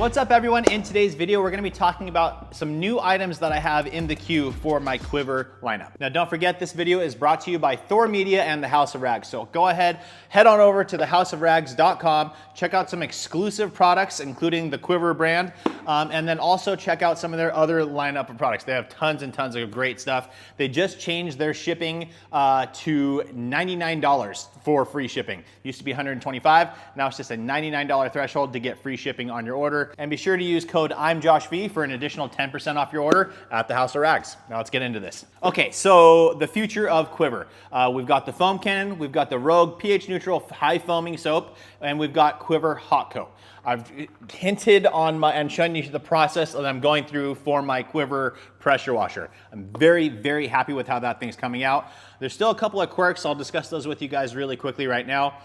What's up everyone? In today's video, we're gonna be talking about some new items that I have in the queue for my QUIVR lineup. Now don't forget, this video is brought to you by Thor Media and the House of Rags. So go ahead, head on over to thehouseofrags.com, check out some exclusive products, including the QUIVR brand, and then also check out some of their other lineup of products. They have tons and tons of great stuff. They just changed their shipping to $99 for free shipping. Used to be $125, now it's just a $99 threshold to get free shipping on your order. And be sure to use code I'mJoshV for an additional 10% off your order at the House of Rags. Now let's get into this. Okay, so the future of QUIVR. We've got the foam cannon, we've got the Rogue pH neutral high foaming soap, and we've got QUIVR Hot Coat. I've hinted on and shown you the process that I'm going through for my QUIVR pressure washer. I'm very, very happy with how that thing's coming out. There's still a couple of quirks. I'll discuss those with you guys really quickly right now.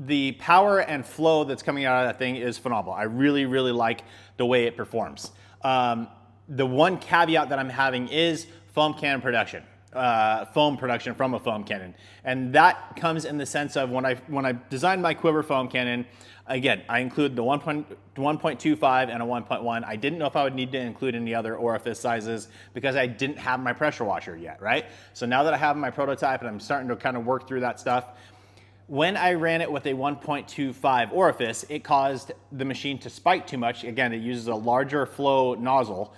The power and flow that's coming out of that thing is phenomenal. I really, really like the way it performs. The one caveat that I'm having is foam cannon production. Foam production from a foam cannon. And that comes in the sense of when I designed my QUIVR foam cannon, again, I include the 1.25 and a 1.1. I didn't know if I would need to include any other orifice sizes because I didn't have my pressure washer yet, right? So now that I have my prototype and I'm starting to kind of work through that stuff, when I ran it with a 1.25 orifice, it caused the machine to spike too much. Again, it uses a larger flow nozzle.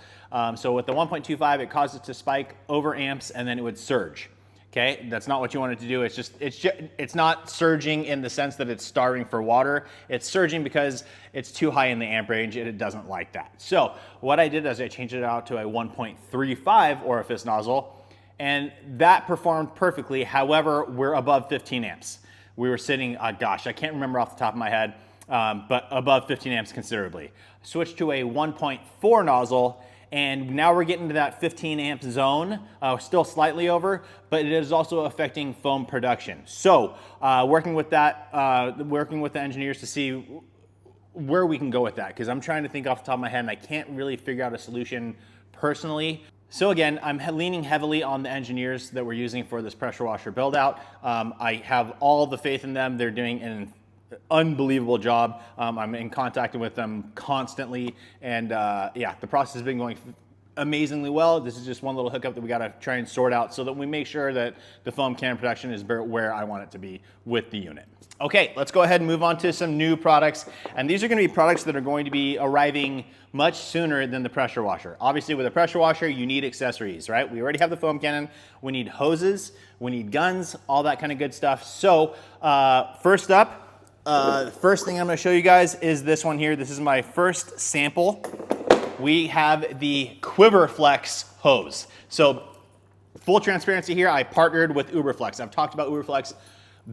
So with the 1.25, it caused it to spike over amps and then it would surge. Okay, that's not what you want it to do. It's not surging in the sense that it's starving for water. It's surging because it's too high in the amp range and it doesn't like that. So what I did is I changed it out to a 1.35 orifice nozzle, and that performed perfectly. However, we're above 15 amps. We were sitting, gosh, I can't remember off the top of my head, but above 15 amps considerably. Switched to a 1.4 nozzle, and now we're getting to that 15 amp zone, still slightly over, but it is also affecting foam production. So working with the engineers to see where we can go with that, because I'm trying to think off the top of my head and I can't really figure out a solution personally. So again, I'm leaning heavily on the engineers that we're using for this pressure washer build out. I have all the faith in them. They're doing an unbelievable job. I'm in contact with them constantly, and yeah, the process has been going amazingly well. This is just one little hookup that we got to try and sort out so that we make sure that the foam cannon production is where I want it to be with the unit. Okay, let's go ahead and move on to some new products. And these are going to be products that are going to be arriving much sooner than the pressure washer. Obviously, with a pressure washer, you need accessories, right? We already have the foam cannon. We need hoses, we need guns, all that kind of good stuff. So first up, the first thing I'm going to show you guys is this one here. This is my first sample. We have the QUIVR Flex hose. So full transparency here, I partnered with Uberflex. I've talked about Uberflex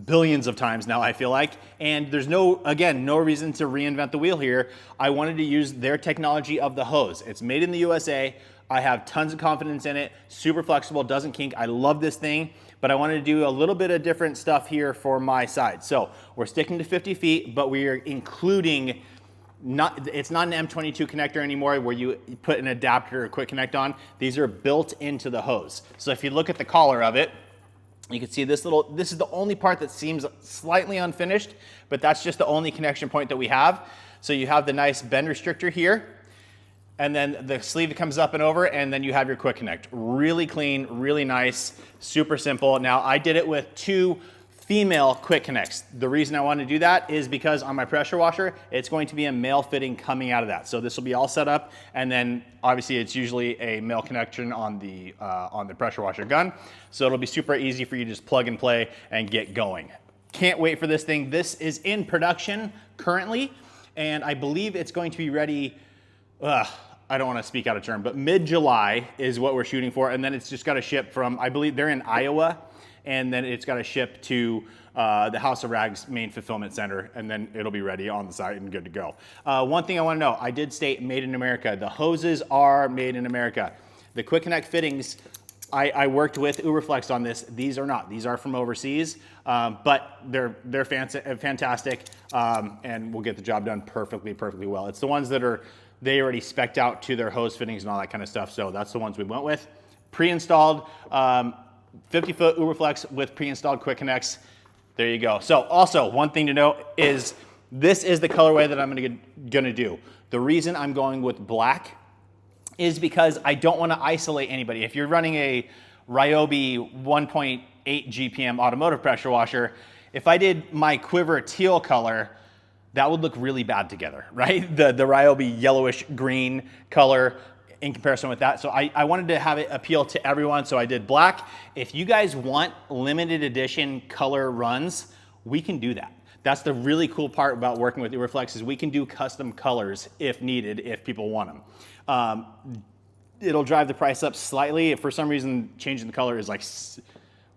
billions of times now, I feel like, and there's no reason to reinvent the wheel here. I wanted to use their technology of the hose. It's made in the USA. I have tons of confidence in it. Super flexible, doesn't kink. I love this thing, but I wanted to do a little bit of different stuff here for my side. So we're sticking to 50 feet, but we are including it's not an M22 connector anymore where you put an adapter or quick connect on. These are built into the hose. So if you look at the collar of it, you can see this is the only part that seems slightly unfinished, but that's just the only connection point that we have. So you have the nice bend restrictor here, and then the sleeve comes up and over, and then you have your quick connect. Really clean, really nice, super simple. Now I did it with 2 female quick connects. The reason I want to do that is because on my pressure washer, it's going to be a male fitting coming out of that. So this will be all set up, and then obviously it's usually a male connection on the pressure washer gun. So it'll be super easy for you to just plug and play and get going. Can't wait for this thing. This is in production currently, and I believe it's going to be ready, I don't want to speak out of turn, but mid-July is what we're shooting for, and then it's just got to ship from, I believe they're in Iowa, and then it's got to ship to the House of Rags main fulfillment center, and then it'll be ready on the site and good to go. One thing I want to know, I did state made in America. The hoses are made in America. The quick connect fittings, I worked with Uberflex on this. These are not. These are from overseas, but they're fantastic, and will get the job done perfectly well. It's the ones that they already spec'd out to their hose fittings and all that kind of stuff, so that's the ones we went with. Pre-installed, 50-foot Uberflex with pre-installed quick connects. There you go. So also, one thing to note is This is the colorway that I'm gonna do. The reason I'm going with black is because I don't wanna isolate anybody. If you're running a Ryobi 1.8 GPM automotive pressure washer, if I did my QUIVR teal color, that would look really bad together, right? The Ryobi yellowish green color in comparison with that. So I wanted to have it appeal to everyone, so I did black. If you guys want limited edition color runs, we can do that. That's the really cool part about working with Uberflex is we can do custom colors if needed, if people want them. It'll drive the price up slightly. If for some reason changing the color is like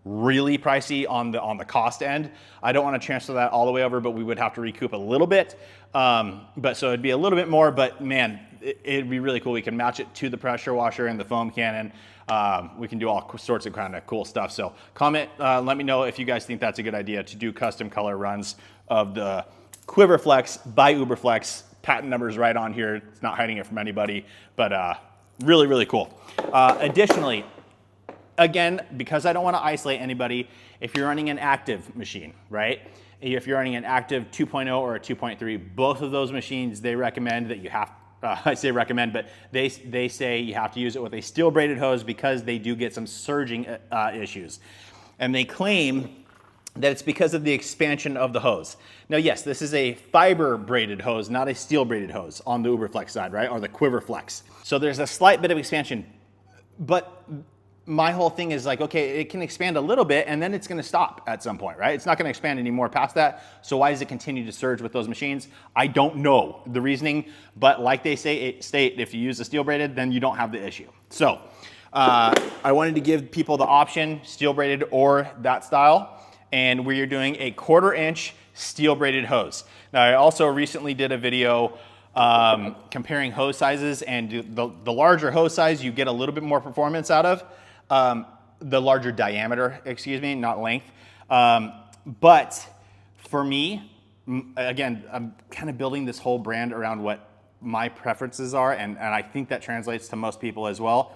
really pricey on the cost end, I don't want to transfer that all the way over, but we would have to recoup a little bit. But so it'd be a little bit more, but man, it'd be really cool. We can match it to the pressure washer and the foam cannon. We can do all sorts of kind of cool stuff. So comment, let me know if you guys think that's a good idea to do custom color runs of the QUIVR Flex by Uberflex. Patent number is right on here. It's not hiding it from anybody, but really, really cool. Additionally, again, because I don't want to isolate anybody, if you're running an active machine, right? If you're running an active 2.0 or a 2.3, both of those machines, they recommend that you have, I say recommend, but they say you have to use it with a steel braided hose because they do get some surging issues. And they claim that it's because of the expansion of the hose. Now, yes, this is a fiber braided hose, not a steel braided hose on the Uberflex side, right? Or the QUIVR Flex. So there's a slight bit of expansion, but my whole thing is like, okay, it can expand a little bit and then it's gonna stop at some point, right? It's not gonna expand anymore past that. So why does it continue to surge with those machines? I don't know the reasoning, but like they say, state, if you use a steel braided, then you don't have the issue. So I wanted to give people the option, steel braided or that style. And we are doing a 1/4 inch steel braided hose. Now I also recently did a video comparing hose sizes, and the larger hose size you get a little bit more performance out of. The larger diameter, excuse me, not length. But for me, again, I'm kind of building this whole brand around what my preferences are, and I think that translates to most people as well.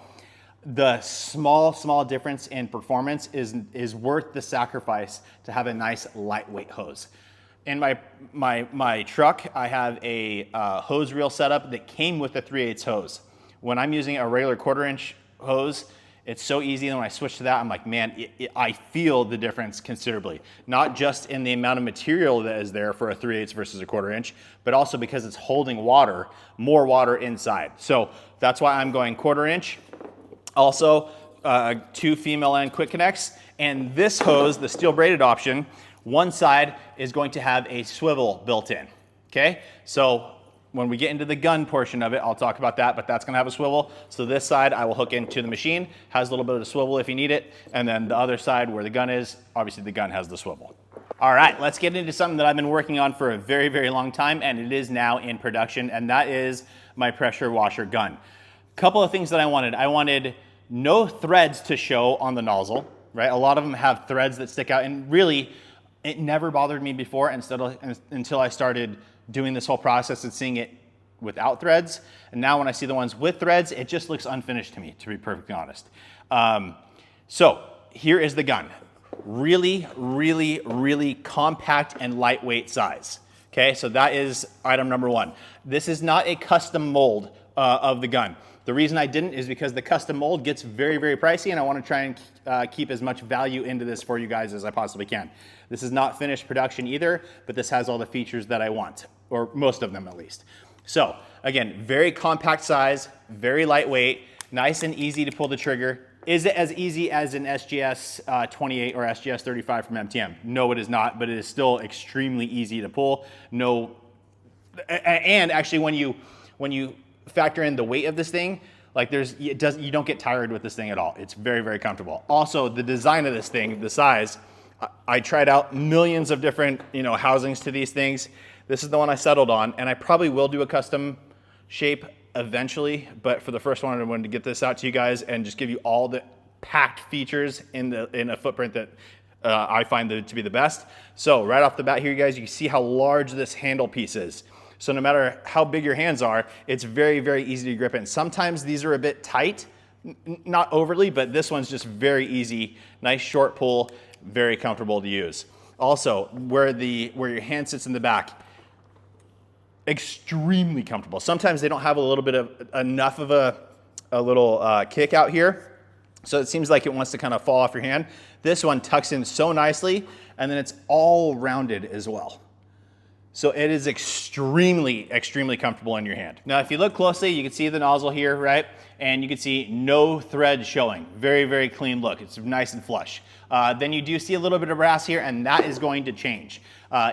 The small difference in performance is worth the sacrifice to have a nice lightweight hose. In my truck, I have a hose reel setup that came with a 3/8 hose. When I'm using a regular 1/4 inch hose, it's so easy, and when I switch to that, I'm like, man, I feel the difference considerably. Not just in the amount of material that is there for a 3/8 versus a 1/4 inch, but also because it's holding water, more water inside. So that's why I'm going 1/4 inch. Also, 2 female end quick connects, and this hose, the steel braided option, one side is going to have a swivel built in, okay? So when we get into the gun portion of it, I'll talk about that, but that's gonna have a swivel. So this side I will hook into the machine, has a little bit of the swivel if you need it, and then the other side where the gun is, obviously the gun has the swivel. All right, let's get into something that I've been working on for a very, very long time, and it is now in production, and that is my pressure washer gun. Couple of things that I wanted no threads to show on the nozzle, right? A lot of them have threads that stick out, and really, it never bothered me before until I started doing this whole process and seeing it without threads. And now when I see the ones with threads, it just looks unfinished to me, to be perfectly honest. So here is the gun. Really, really, really compact and lightweight size. Okay, so that is item number 1. This is not a custom mold of the gun. The reason I didn't is because the custom mold gets very, very pricey, and I want to try and keep as much value into this for you guys as I possibly can. This is not finished production either, but this has all the features that I want, or most of them at least. So again, very compact size, very lightweight, nice and easy to pull the trigger. Is it as easy as an SGS 28 or SGS 35 from MTM? No, it is not, but it is still extremely easy to pull. No, and actually when you factor in the weight of this thing, like you don't get tired with this thing at all. It's very, very comfortable. Also, the design of this thing, the size, I tried out millions of different, housings to these things. This is the one I settled on, and I probably will do a custom shape eventually, but for the first one, I wanted to get this out to you guys and just give you all the packed features in a footprint that I find to be the best. So right off the bat here, you guys, you can see how large this handle piece is. So no matter how big your hands are, it's very, very easy to grip in. Sometimes these are a bit tight, not overly, but this one's just very easy. Nice short pull, very comfortable to use. Also, where your hand sits in the back, extremely comfortable. Sometimes they don't have a little bit of enough of a little kick out here. So it seems like it wants to kind of fall off your hand. This one tucks in so nicely, and then it's all rounded as well. So it is extremely, extremely comfortable in your hand. Now, if you look closely, you can see the nozzle here, right? And you can see no thread showing. Very, very clean look. It's nice and flush. Then you do see a little bit of brass here, and that is going to change.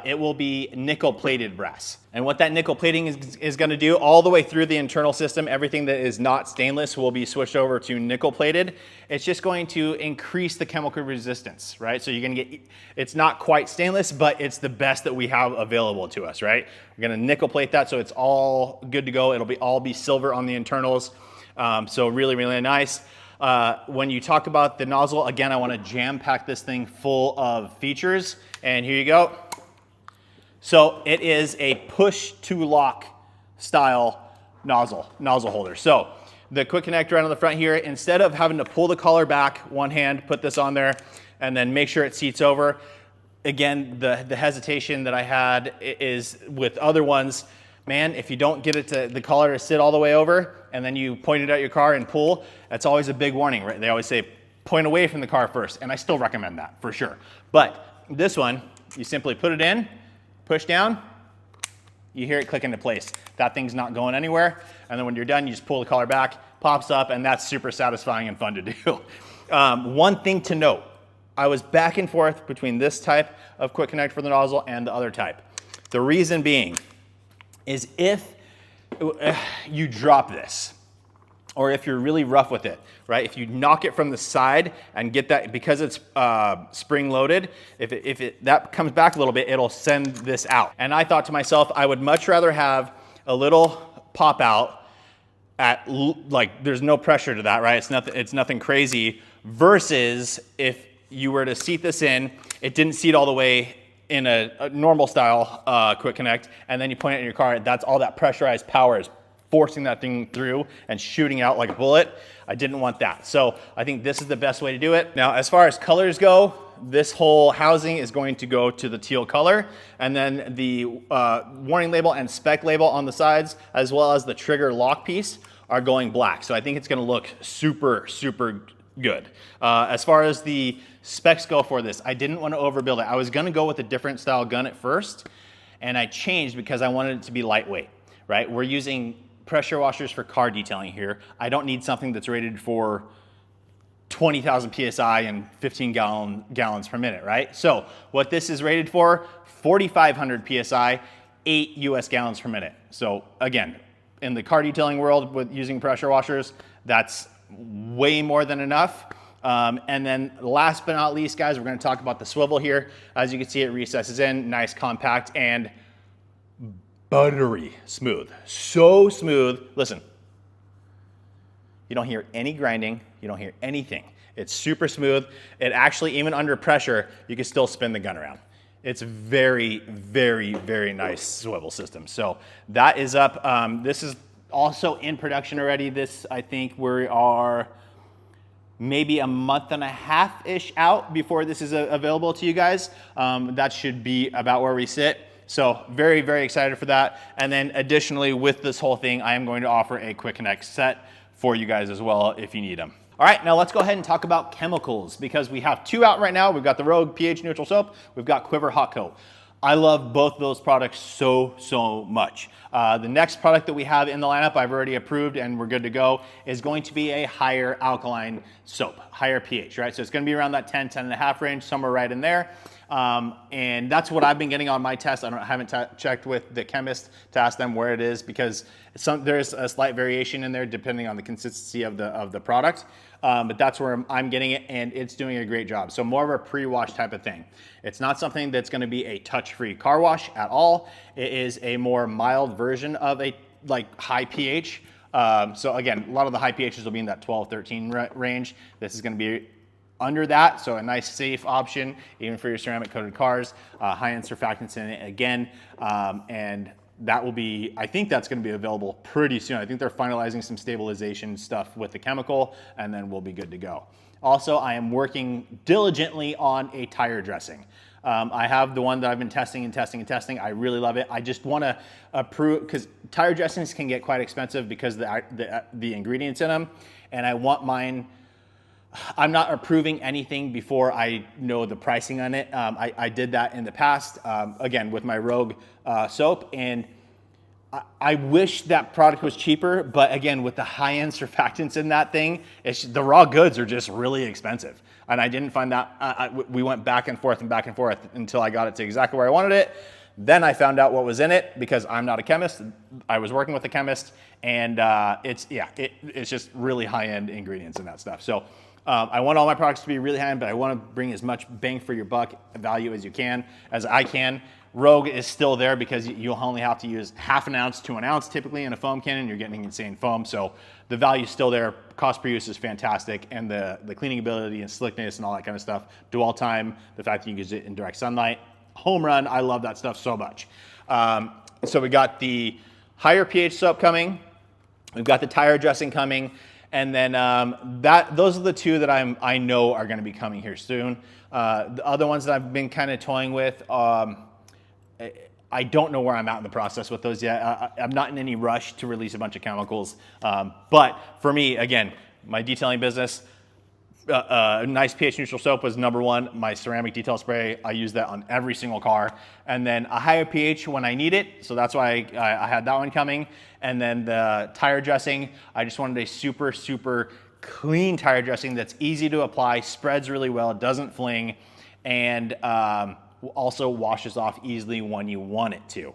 It will be nickel plated brass. And what that nickel plating is gonna do all the way through the internal system, everything that is not stainless will be switched over to nickel plated. It's just going to increase the chemical resistance, right? So you're gonna get, it's not quite stainless, but it's the best that we have available to us, right? We're gonna nickel plate that so it's all good to go. It'll all be silver on the internals. So really, really nice. When you talk about the nozzle, again, I wanna jam pack this thing full of features. And here you go. So it is a push to lock style nozzle holder. So the quick connect right on the front here, instead of having to pull the collar back, one hand, put this on there, and then make sure it seats over. Again, the hesitation that I had is with other ones, man, if you don't get it to the collar to sit all the way over, and then you point it at your car and pull, that's always a big warning, right? They always say, point away from the car first, and I still recommend that for sure. But this one, you simply put it in, push down, you hear it click into place. That thing's not going anywhere. And then when you're done, you just pull the collar back, pops up, and that's super satisfying and fun to do. One thing to note, I was back and forth between this type of quick connect for the nozzle and the other type. The reason being is if you drop this, or if you're really rough with it, right? If you knock it from the side and get that, because it's spring loaded, if that comes back a little bit, it'll send this out. And I thought to myself, I would much rather have a little pop out at, like, there's no pressure to that, right? It's nothing crazy, versus if you were to seat this in, it didn't seat all the way in a normal style quick connect, and then you point it in your car, that's all that pressurized power is forcing that thing through and shooting out like a bullet. I didn't want that. So I think this is the best way to do it. Now, as far as colors go, this whole housing is going to go to the teal color, and then the warning label and spec label on the sides, as well as the trigger lock piece, are going black. So I think it's gonna look super, super good. As far as the specs go for this, I didn't want to overbuild it. I was gonna go with a different style gun at first, and I changed because I wanted it to be lightweight, right? We're using pressure washers for car detailing here. I don't need something that's rated for 20,000 PSI and 15 gallons per minute, right? So what this is rated for, 4,500 PSI, 8 US gallons per minute. So again, in the car detailing world with using pressure washers, that's way more than enough. And then last but not least, guys, we're gonna talk about the swivel here. As you can see, it recesses in, nice, compact, and buttery smooth. So smooth. Listen, you don't hear any grinding, you don't hear anything. It's super smooth. It actually, even under pressure, you can still spin the gun around. It's very, very, very nice swivel system. So that is up. This is also in production already. This, I think we are maybe a month and a half-ish out before this is available to you guys. That should be about where we sit. So very, very excited for that. And then additionally, with this whole thing, I am going to offer a quick connect set for you guys as well if you need them. All right, now let's go ahead and talk about chemicals, because we have two out right now. We've got the Rogue pH neutral soap. We've got QUIVR hot coat. I love both those products so, so much. The next product that we have in the lineup, I've already approved and we're good to go, is going to be a higher alkaline soap, higher pH, right? So it's gonna be around that 10, 10.5 range, somewhere right in there. And that's what I've been getting on my test. I haven't checked with the chemist to ask them where it is, because there's a slight variation in there depending on the consistency of the product. But that's where I'm getting it, and it's doing a great job. So more of a pre-wash type of thing. It's not something that's gonna be a touch-free car wash at all. It is a more mild version of a high pH. So again, a lot of the high pHs will be in that 12, 13 range. This is gonna be under that, so a nice safe option even for your ceramic coated cars. High-end surfactants in it again, and that will be, I think that's going to be available pretty soon. I think they're finalizing some stabilization stuff with the chemical, and then we'll be good to go. Also, I am working diligently on a tire dressing. I have the one that I've been testing and testing and testing. I really love it. I just want to approve, because tire dressings can get quite expensive because the ingredients in them, and I want mine. I'm not approving anything before I know the pricing on it. I did that in the past, again, with my Rogue soap, and I wish that product was cheaper, but again, with the high-end surfactants in that thing, the raw goods are just really expensive. And I didn't find that, we went back and forth until I got it to exactly where I wanted it. Then I found out what was in it because I'm not a chemist. I was working with a chemist, and it's just really high-end ingredients in that stuff. So I want all my products to be really high-end, but I want to bring as much bang for your buck value as I can. Rogue is still there because you'll only have to use half an ounce to an ounce typically in a foam cannon. You're getting insane foam, so the value is still there. Cost per use is fantastic, and the cleaning ability and slickness and all that kind of stuff. Dual time, the fact that you can use it in direct sunlight, home run. I love that stuff so much. So we got the higher pH soap coming. We've got the tire dressing coming. And then those are the two that I know are going to be coming here soon. The other ones that I've been kind of toying with, I don't know where I'm at in the process with those yet. I'm not in any rush to release a bunch of chemicals. But for me, again, my detailing business, nice pH neutral soap was number one. My ceramic detail spray, I use that on every single car. And then a higher pH when I need it. So that's why I had that one coming. And then the tire dressing, I just wanted a super, super clean tire dressing that's easy to apply, spreads really well, it doesn't fling, and also washes off easily when you want it to.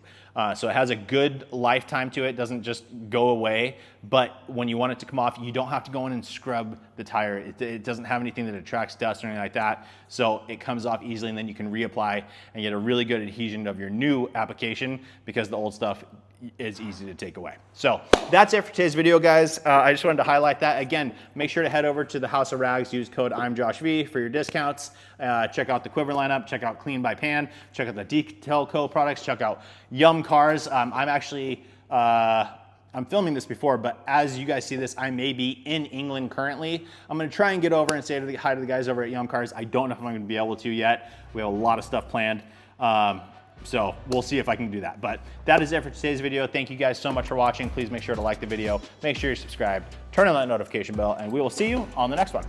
So it has a good lifetime to it, doesn't just go away, but when you want it to come off, you don't have to go in and scrub the tire. It doesn't have anything that attracts dust or anything like that, so it comes off easily, and then you can reapply and get a really good adhesion of your new application because the old stuff is easy to take away. So that's it for today's video, guys. I just wanted to highlight that. Again, make sure to head over to the House of Rags, use code I'mJoshV for your discounts. Check out the QUIVR lineup, check out Clean by Pan, check out the Detail Co products, check out Yum Cars. I'm actually, I'm filming this before, but as you guys see this, I may be in England currently. I'm gonna try and get over and say hi to the guys over at Yum Cars. I don't know if I'm gonna be able to yet. We have a lot of stuff planned. So we'll see if I can do that. But that is it for today's video. Thank you guys so much for watching. Please make sure to like the video, make sure you're subscribed, turn on that notification bell, and we will see you on the next one.